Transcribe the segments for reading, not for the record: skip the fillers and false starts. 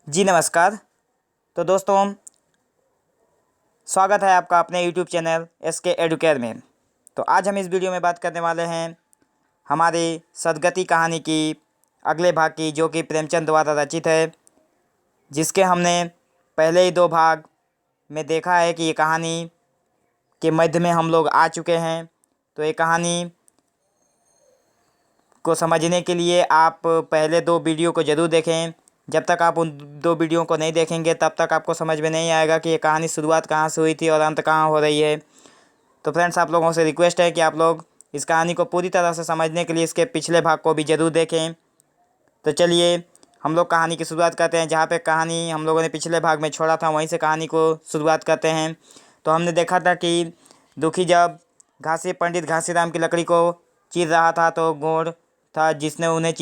जी नमस्कार। तो दोस्तों, स्वागत है आपका अपने यूट्यूब चैनल SK एडुकेयर में। तो आज हम इस वीडियो में बात करने वाले हैं हमारी सदगति कहानी की अगले भाग की, जो कि प्रेमचंद द्वारा रचित है, जिसके हमने पहले ही 2 भाग में देखा है कि ये कहानी के मध्य में हम लोग आ चुके हैं। तो ये कहानी को समझने के लिए आप पहले 2 वीडियो को ज़रूर देखें। जब तक आप उन 2 वीडियो को नहीं देखेंगे तब तक आपको समझ में नहीं आएगा कि ये कहानी शुरुआत कहाँ से हुई थी और अंत कहाँ हो रही है। तो फ्रेंड्स, आप लोगों से रिक्वेस्ट है कि आप लोग इस कहानी को पूरी तरह से समझने के लिए इसके पिछले भाग को भी ज़रूर देखें। तो चलिए हम लोग कहानी की शुरुआत करते हैं। जहाँ पे कहानी हम लोगों ने पिछले भाग में छोड़ा था वहीं से कहानी को शुरुआत करते हैं। तो हमने देखा था कि दुखी जब पंडित घासीराम की लकड़ी को चीर रहा था तो गोंड था जिसने उन्हें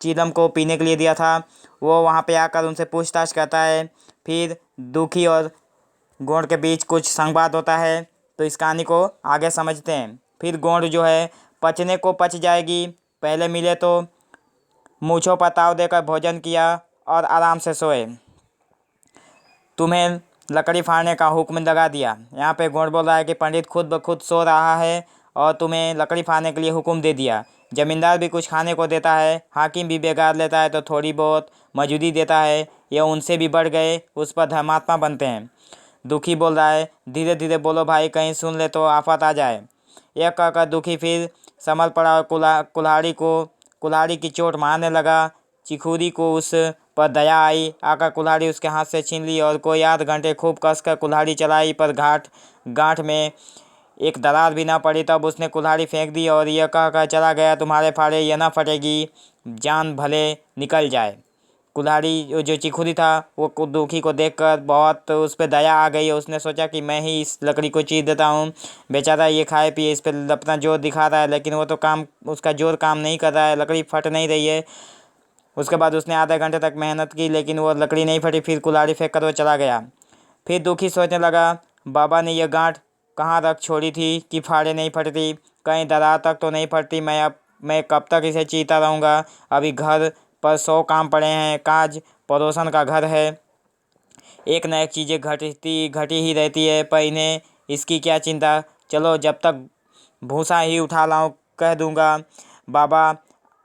चीलम को पीने के लिए दिया था, वो वहाँ पे आकर उनसे पूछताछ करता है। फिर दुखी और गोंड के बीच कुछ संवाद होता है। तो इस कहानी को आगे समझते हैं। फिर गोंड जो है पचने को पच जाएगी, पहले मिले तो मूँछों पर ताव देकर भोजन किया और आराम से सोए। तुम्हें लकड़ी फाड़ने का हुक्म लगा दिया। यहाँ पे गोंड बोल रहा है कि पंडित खुद ब खुद सो रहा है और तुम्हें लकड़ी फाड़ने के लिए हुक्म दे दिया। जमींदार भी कुछ खाने को देता है, हाकिम भी बेगार लेता है तो थोड़ी बहुत मजूरी देता है, ये उनसे भी बढ़ गए उस पर धर्मात्मा बनते हैं। दुखी बोल रहा है, धीरे धीरे बोलो भाई, कहीं सुन ले तो आफत आ जाए। यह कहकर दुखी फिर संभल पड़ा और कुल्हाड़ी की चोट मारने लगा। चिखुरी को उस पर दया आई, आकर कुल्हाड़ी उसके हाथ से छीन ली और कोई आध घंटे खूब कसकर कुल्हाड़ी चलाई, पर गांठ में एक दरार भी ना पड़ी। तब उसने कुल्हाड़ी फेंक दी और यह कहकर चला गया, तुम्हारे फाड़े यह ना फटेगी, जान भले निकल जाए। कुल्हाड़ी जो चिखुरी था वो दुखी को देखकर बहुत उस पर दया आ गई। उसने सोचा कि मैं ही इस लकड़ी को चीर देता हूँ, बेचारा ये खाए पिए इस पर अपना जोर दिखा रहा है, लेकिन वो तो उसका जोर काम नहीं कर रहा है, लकड़ी फट नहीं रही है। उसके बाद उसने आधे घंटे तक मेहनत की लेकिन वो लकड़ी नहीं फटी। फिर कुल्हाड़ी फेंक कर वो चला गया। फिर दुखी सोचने लगा, बाबा ने यह गांठ कहाँ रख छोड़ी थी कि फाड़े नहीं फटती, कहीं दरार तक तो नहीं फटती। मैं कब तक इसे चीता रहूँगा। अभी घर पर 100 काम पड़े हैं, काज पड़ोसन का घर है, एक न एक चीज़ें घटी ही रहती है, पर इन्हें इसकी क्या चिंता। चलो जब तक भूसा ही उठा लाऊं कह दूंगा, बाबा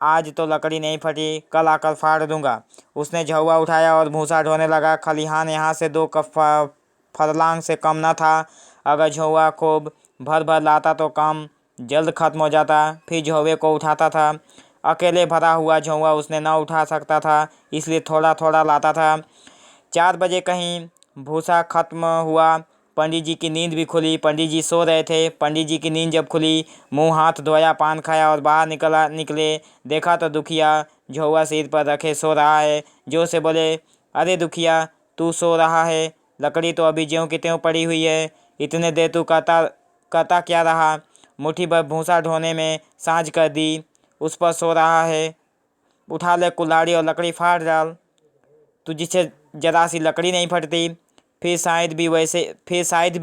आज तो लकड़ी नहीं फटी, कल आकर फाड़ दूंगा। उसने झौवा उठाया और भूसा ढोने लगा। खलिहान यहाँ से 2 फरलांग से कम न था। अगर झौवा खूब भर भर लाता तो काम जल्द खत्म हो जाता। फिर झौवे को उठाता था। अकेले भरा हुआ झौवा उसने न उठा सकता था, इसलिए थोड़ा थोड़ा लाता था। 4 बजे कहीं भूसा खत्म हुआ। पंडित जी की नींद भी खुली। पंडित जी सो रहे थे। पंडित जी की नींद जब खुली, मुंह हाथ धोया, पान खाया और बाहर निकले, देखा तो दुखिया झौवा सिर पर रखे सो रहा है। जोर से बोले, अरे दुखिया, तू सो रहा है? लकड़ी तो अभी ज्यों की त्यों पड़ी हुई है, इतने देर तू करता क्या रहा? मुट्ठी भर भूसा ढोने में सांझ कर दी, उस पर सो रहा है। उठा ले कुल्हाड़ी और लकड़ी फाड़ डाल, तुझसे जरा सी लकड़ी नहीं फटती। फिर शायद भी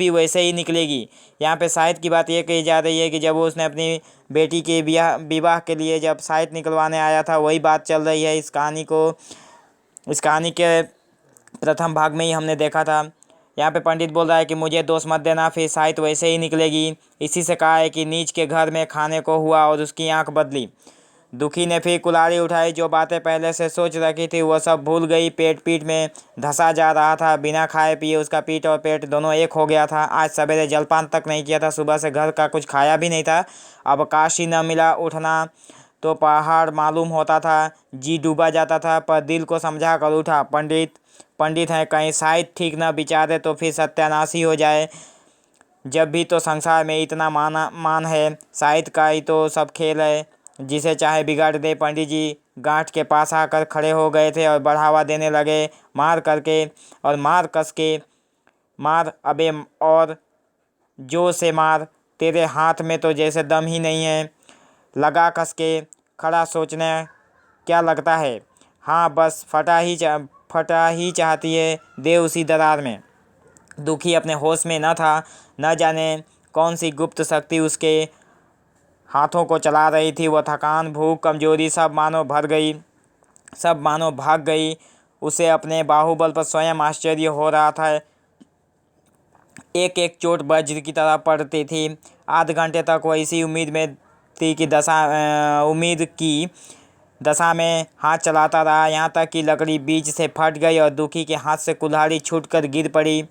वैसे ही निकलेगी। यहाँ पे शायद की बात ये कही जा रही है कि जब उसने अपनी बेटी के विवाह के लिए जब शायद निकलवाने आया था, वही बात चल रही है। इस कहानी के प्रथम भाग में ही हमने देखा था। यहाँ पे पंडित बोल रहा है कि मुझे दोष मत देना, फिर शायद वैसे ही निकलेगी। इसी से कहा है कि नीच के घर में खाने को हुआ और उसकी आंख बदली। दुखी ने फिर कुल्हाड़ी उठाई। जो बातें पहले से सोच रखी थी वो सब भूल गई। पेट पीठ में धंसा जा रहा था। बिना खाए पिए उसका पीठ और पेट दोनों एक हो गया था। आज सवेरे जलपान तक नहीं किया था, सुबह से घर का कुछ खाया भी नहीं था। अवकाश ही न मिला। उठना तो पहाड़ मालूम होता था, जी डूबा जाता था, पर दिल को समझा कर उठा। पंडित हैं, कहीं शायद ठीक न विचारे तो फिर सत्यानाश ही हो जाए। जब भी तो संसार में इतना मान है, शायद का ही तो सब खेल है, जिसे चाहे बिगाड़ दे। पंडित जी गांठ के पास आकर खड़े हो गए थे और बढ़ावा देने लगे, मार करके और मार कस के मार, अबे और जोर से मार, तेरे हाथ में तो जैसे दम ही नहीं है। लगा कस के खड़ा, सोचने क्या लगता है। हाँ बस फटा ही चाहती है, दे उसी दरार में। दुखी अपने होश में न था। न जाने कौन सी गुप्त शक्ति उसके हाथों को चला रही थी। वह थकान, भूख, कमजोरी सब मानो भाग गई। उसे अपने बाहुबल पर स्वयं आश्चर्य हो रहा था। एक एक चोट वज्र की तरह पड़ती थी। आध घंटे तक वह इसी उम्मीद की दशा में हाथ चलाता रहा, यहाँ तक कि लकड़ी बीच से फट गई और दुखी के हाथ से कुल्हाड़ी छूटकर गिर पड़ी।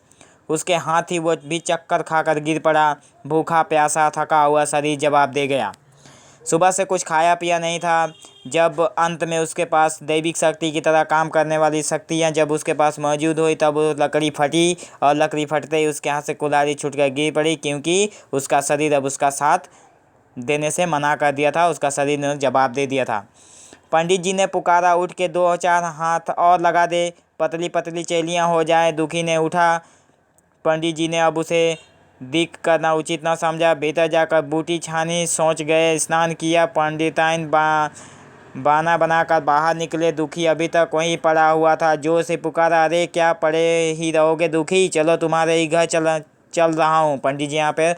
उसके हाथ ही वो भी चक्कर खाकर गिर पड़ा। भूखा प्यासा थका हुआ शरीर जवाब दे गया। सुबह से कुछ खाया पिया नहीं था। जब अंत में उसके पास दैविक शक्ति की तरह काम करने वाली शक्तियाँ जब उसके पास मौजूद हुई, तब वो लकड़ी फटी और लकड़ी फटते ही उसके हाथ से कुल्हाड़ी छूटकर गिर पड़ी, क्योंकि उसका शरीर अब उसका साथ देने से मना कर दिया था। उसका शरीर ने जवाब दे दिया था। पंडित जी ने पुकारा, उठ के 2-4 हाथ और लगा दे, पतली पतली चेलियाँ हो जाए। दुखी ने उठा। पंडित जी ने अब उसे दिख करना उचित न समझा। भीतर जाकर बूटी छानी, सोच गए, स्नान किया। पंडिताइन बाना बनाकर बाहर निकले। दुखी अभी तक वहीं पड़ा हुआ था। जोर से पुकारा, अरे क्या पड़े ही रहोगे दुखी, चलो तुम्हारे ही घर चल रहा हूँ। पंडित जी यहाँ पे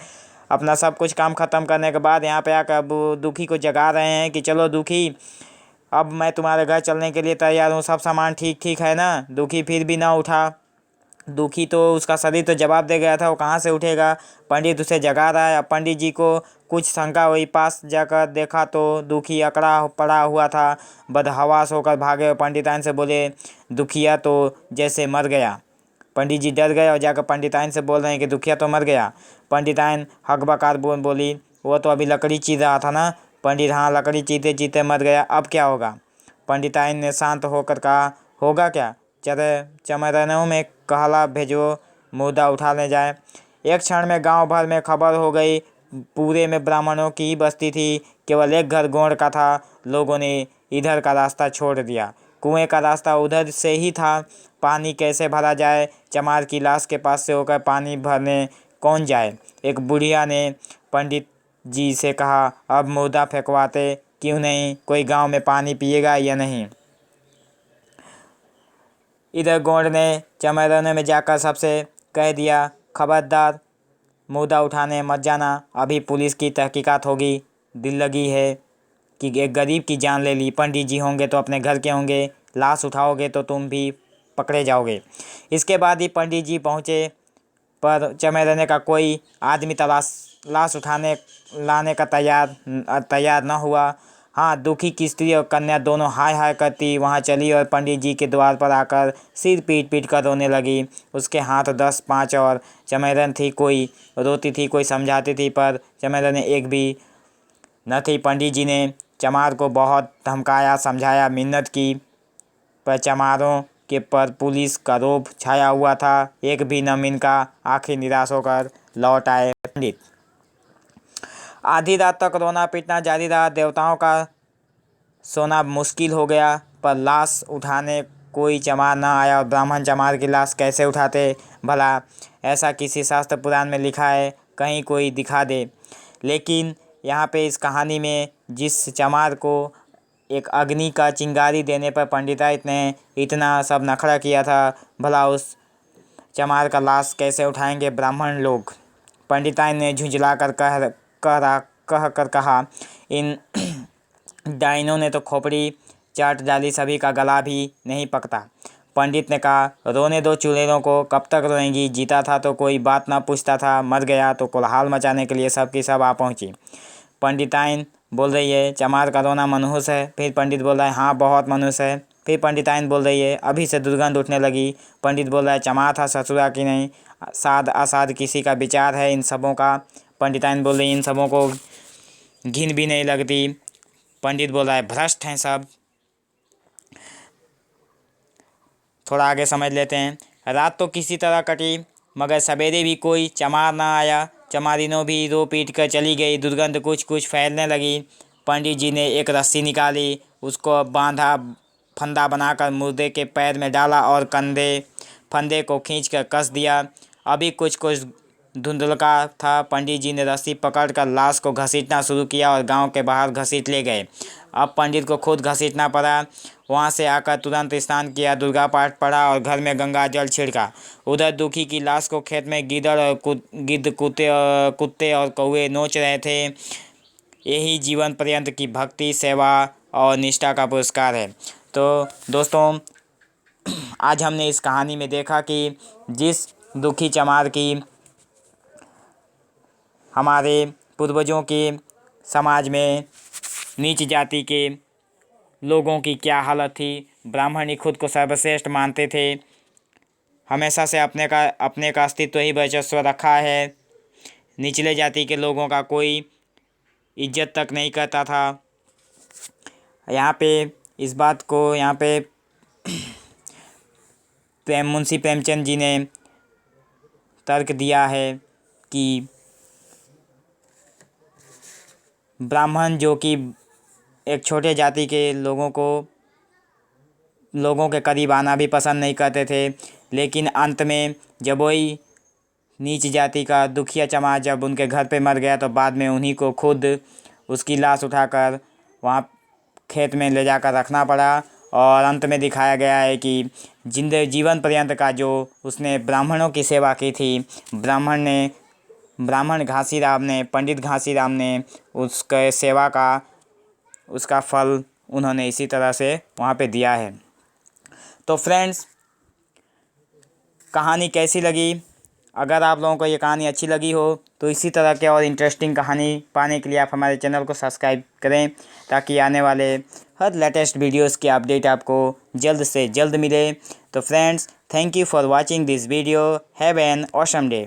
अपना सब कुछ काम ख़त्म करने के बाद यहाँ पे आकर अब दुखी को जगा रहे हैं कि चलो दुखी, अब मैं तुम्हारे घर चलने के लिए तैयार हूँ, सब सामान ठीक ठीक है ना। दुखी फिर भी ना उठा। दुखी तो उसका शरीर तो जवाब दे गया था, वो कहाँ से उठेगा। पंडित उसे जगा रहा है। अब पंडित जी को कुछ शंका हुई। पास जाकर देखा तो दुखी अकड़ा पड़ा हुआ था। बदहवास होकर भागे। पंडिताइन से बोले, दुखिया तो जैसे मर गया। पंडित जी डर गए और जाकर पंडिताइन से बोल रहे हैं कि दुखिया तो मर गया। पंडिताइन हकबकार बोली, वो तो अभी लकड़ी चीर रहा था ना। पंडित, हाँ, लकड़ी चीरते चीरते मर गया, अब क्या होगा। पंडिताइन ने शांत होकर कहा, होगा क्या, चमरनों में कहला भेजो, मुर्दा उठा ले जाए। एक क्षण में गांव भर में खबर हो गई। पूरे में ब्राह्मणों की ही बस्ती थी। केवल एक घर गोंड का था। लोगों ने इधर का रास्ता छोड़ दिया। कुएं का रास्ता उधर से ही था। पानी कैसे भरा जाए। चमार की लाश के पास से होकर पानी भरने कौन जाए। एक बुढ़िया ने पंडित जी से कहा, अब मुर्दा फेंकवाते क्यों नहीं, कोई गांव में पानी पिएगा या नहीं। इधर गोंड ने चमरने में जाकर सबसे कह दिया, खबरदार मुर्दा उठाने मत जाना, अभी पुलिस की तहकीकात होगी। दिल लगी है कि एक गरीब की जान ले ली। पंडित जी होंगे तो अपने घर के होंगे, लाश उठाओगे तो तुम भी पकड़े जाओगे। इसके बाद ही पंडित जी पहुँचे, पर चमरने का कोई आदमी लाश उठाने लाने का तैयार न हुआ। हाँ, दुखी की स्त्री और कन्या दोनों हाय हाय करती वहाँ चली और पंडित जी के द्वार पर आकर सिर पीट पीट कर रोने लगी। उसके हाथ 10-5 और चमैरन थी, कोई रोती थी, कोई समझाती थी, पर चमैरन एक भी न थी। पंडित जी ने चमार को बहुत धमकाया, समझाया, मिन्नत की, पर चमारों के पर पुलिस का रोब छाया हुआ था। एक भी न मिनका। आखिर निराश होकर लौट आए पंडित। आधी रात तक रोना पीटना जारी रहा। देवताओं का सोना मुश्किल हो गया, पर लाश उठाने कोई चमार न आया। और ब्राह्मण चमार की लाश कैसे उठाते भला। ऐसा किसी शास्त्र पुराण में लिखा है, कहीं कोई दिखा दे। लेकिन यहाँ पे इस कहानी में जिस चमार को एक अग्नि का चिंगारी देने पर पंडिताई ने इतना सब नखरा किया था, भला उस चमार का लाश कैसे उठाएंगे ब्राह्मण लोग। पंडिताई ने झुंझला कर कह कर कहा, इन डाइनों ने तो खोपड़ी चाट डाली, सभी का गला भी नहीं पकता। पंडित ने कहा, रोने दो चुड़ैलों को, कब तक रोएंगी। जीता था तो कोई बात ना पूछता था, मर गया तो कोलाहल मचाने के लिए सब की सब आ पहुंची। पंडिताइन बोल रही है, चमार का रोना मनहूस है। फिर पंडित बोल रहा है, हाँ बहुत मनहूस है। फिर पंडिताइन बोल रही है, अभी से दुर्गंध उठने लगी। पंडित बोल रहा है, चमार था ससुरा की नहीं, साध असाध किसी का विचार है इन सबों का। पंडिताइन बोल रही है, इन सबों को घिन भी नहीं लगती। पंडित बोल रहा है, भ्रष्ट हैं सब। थोड़ा आगे समझ लेते हैं। रात तो किसी तरह कटी, मगर सवेरे भी कोई चमार ना आया। चमारिनों भी रो पीट कर चली गई। दुर्गंध कुछ कुछ फैलने लगी। पंडित जी ने एक रस्सी निकाली, उसको बांधा, फंदा बनाकर मुर्दे के पैर में डाला और फंदे को खींचकर कस दिया। अभी कुछ कुछ धुंधलका था। पंडित जी ने रस्सी पकड़कर लाश को घसीटना शुरू किया और गांव के बाहर घसीट ले गए। अब पंडित को खुद घसीटना पड़ा। वहां से आकर तुरंत स्नान किया, दुर्गा पाठ पढ़ा और घर में गंगा जल छिड़का। उधर दुखी की लाश को खेत में गिद्ध और कुत्ते और कौवे नोच रहे थे। यही जीवन पर्यंत की भक्ति, सेवा और निष्ठा का पुरस्कार है। तो दोस्तों, आज हमने इस कहानी में देखा कि जिस दुखी चमार की हमारे पूर्वजों के समाज में नीच जाति के लोगों की क्या हालत थी। ब्राह्मण ही खुद को सर्वश्रेष्ठ मानते थे, हमेशा से अपने का अस्तित्व ही वर्चस्व रखा है। निचले जाति के लोगों का कोई इज्जत तक नहीं करता था। यहाँ पे इस बात को मुंशी प्रेमचंद जी ने तर्क दिया है कि ब्राह्मण जो कि एक छोटे जाति के लोगों के करीब आना भी पसंद नहीं करते थे, लेकिन अंत में जब वही नीच जाति का दुखिया चमार जब उनके घर पे मर गया तो बाद में उन्हीं को खुद उसकी लाश उठाकर वहाँ खेत में ले जाकर रखना पड़ा। और अंत में दिखाया गया है कि जीवन पर्यंत का जो उसने ब्राह्मणों की सेवा की थी, पंडित घासीराम ने उसके सेवा का उसका फल उन्होंने इसी तरह से वहाँ पे दिया है। तो फ्रेंड्स, कहानी कैसी लगी? अगर आप लोगों को ये कहानी अच्छी लगी हो तो इसी तरह के और इंटरेस्टिंग कहानी पाने के लिए आप हमारे चैनल को सब्सक्राइब करें, ताकि आने वाले हर लेटेस्ट वीडियोस की अपडेट आपको जल्द से जल्द मिले। तो friends, thank you for watching this video. Have an awesome day.